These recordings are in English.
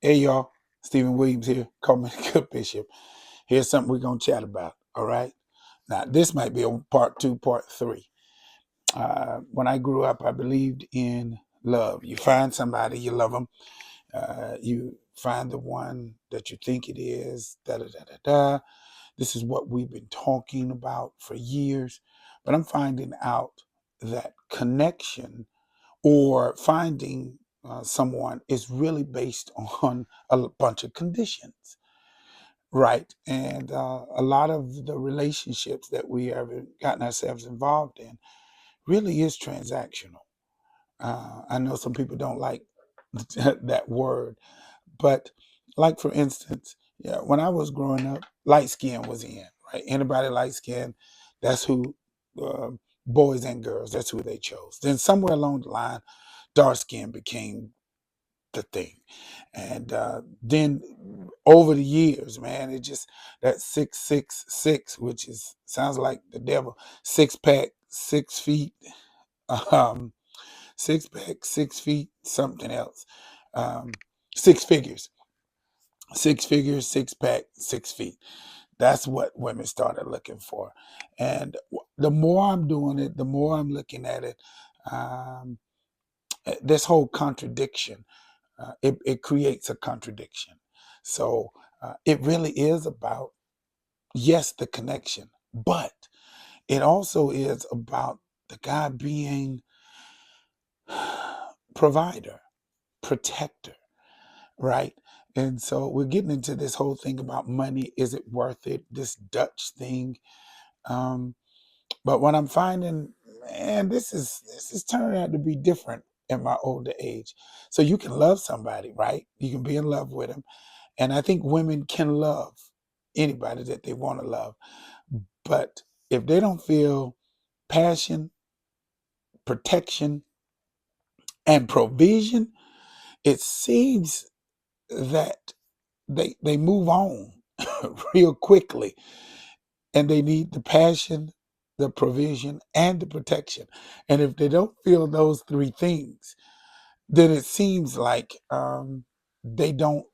Hey y'all, Stephen Williams here, call me the Good Bishop. Here's something we're gonna chat about. All right. Now this might be a part two, part three. When I grew up, I believed in love. You find somebody, you love them. You find the one that you think it is. Da da da da da. This is what we've been talking about for years, but I'm finding out that connection or finding someone is really based on a bunch of conditions, right? And a lot of the relationships that we have gotten ourselves involved in really is transactional. I know some people don't like that word, but like for instance, yeah, when I was growing up, light skin was in, right? Anybody light skin, that's who, uh, boys and girls, that's who they chose. Then somewhere along the line, dark skin became the thing. And then over the years, man, it just that 666, which is sounds like the devil, six pack, 6 feet, um, six pack, 6 feet, something else, um, six figures, 6 figures, 6 pack, 6 feet. That's what women started looking for. And the more I'm doing it, the more I'm looking at it. Um, this whole contradiction, it creates a contradiction. So it really is about, yes, the connection, but it also is about the guy being provider, protector, right? And so we're getting into this whole thing about money. Is it worth it? This Dutch thing. Um, but what I'm finding, man, this is turning out to be different in my older age. So you can love somebody, right? You can be in love with them. And I think women can love anybody that they want to love. But if they don't feel passion, protection, and provision, it seems that they move on real quickly. And they need the passion, the provision, and the protection. And if they don't feel those three things, then it seems like they don't.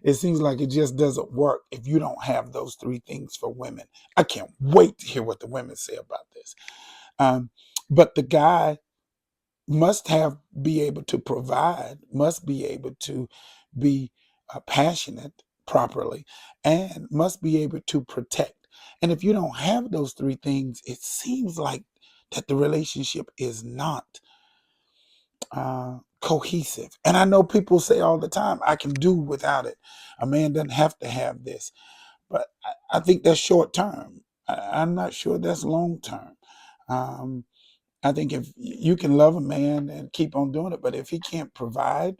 It seems like it just doesn't work if you don't have those three things for women. I can't wait to hear what the women say about this. Um, but the guy must have be able to provide, must be able to be passionate properly, and must be able to protect. And if you don't have those three things, it seems like that the relationship is not cohesive. And I know people say all the time, I can do without it. A man doesn't have to have this. But I think that's short term. I'm not sure that's long term. Um, I think if you can love a man and keep on doing it, but if he can't provide,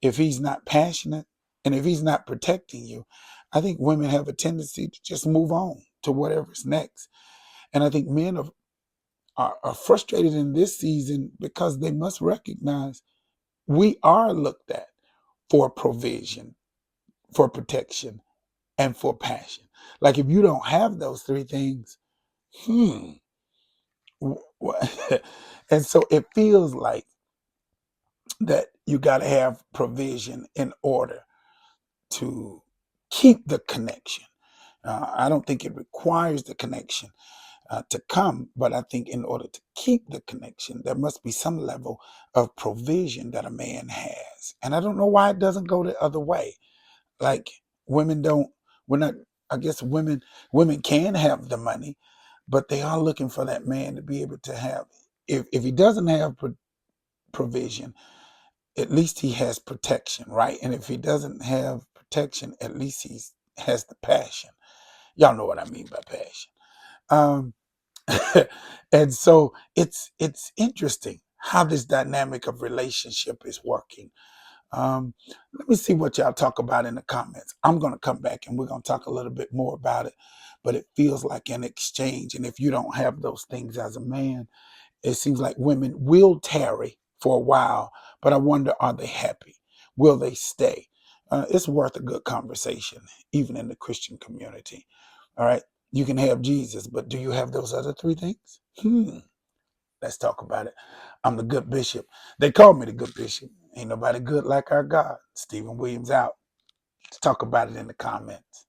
if he's not passionate, and if he's not protecting you, I think women have a tendency to just move on to whatever's next. And I think men are frustrated in this season because they must recognize we are looked at for provision, for protection, and for passion. Like if you don't have those three things, hmm. And so it feels like that you got to have provision in order to keep the connection. I don't think it requires the connection to come, but I think in order to keep the connection, there must be some level of provision that a man has. And I don't know why it doesn't go the other way. Like women don't, we're not, I guess women can have the money, but they are looking for that man to be able to have, if he doesn't have provision, at least he has protection, right? And if he doesn't have protection, at least he has the passion. Y'all know what I mean by passion. Um, and so it's interesting how this dynamic of relationship is working. Um, Let me see what y'all talk about in the comments. I'm going to come back and we're going to talk a little bit more about it. But it feels like an exchange. And if you don't have those things as a man, it seems like women will tarry for a while, but I wonder, are they happy? Will they stay? It's worth a good conversation, even in the Christian community. All right. You can have Jesus, but do you have those other three things? Let's talk about it. I'm the good bishop. They call me the good bishop. Ain't nobody good like our God. Stephen Williams out. Let's talk about it in the comments.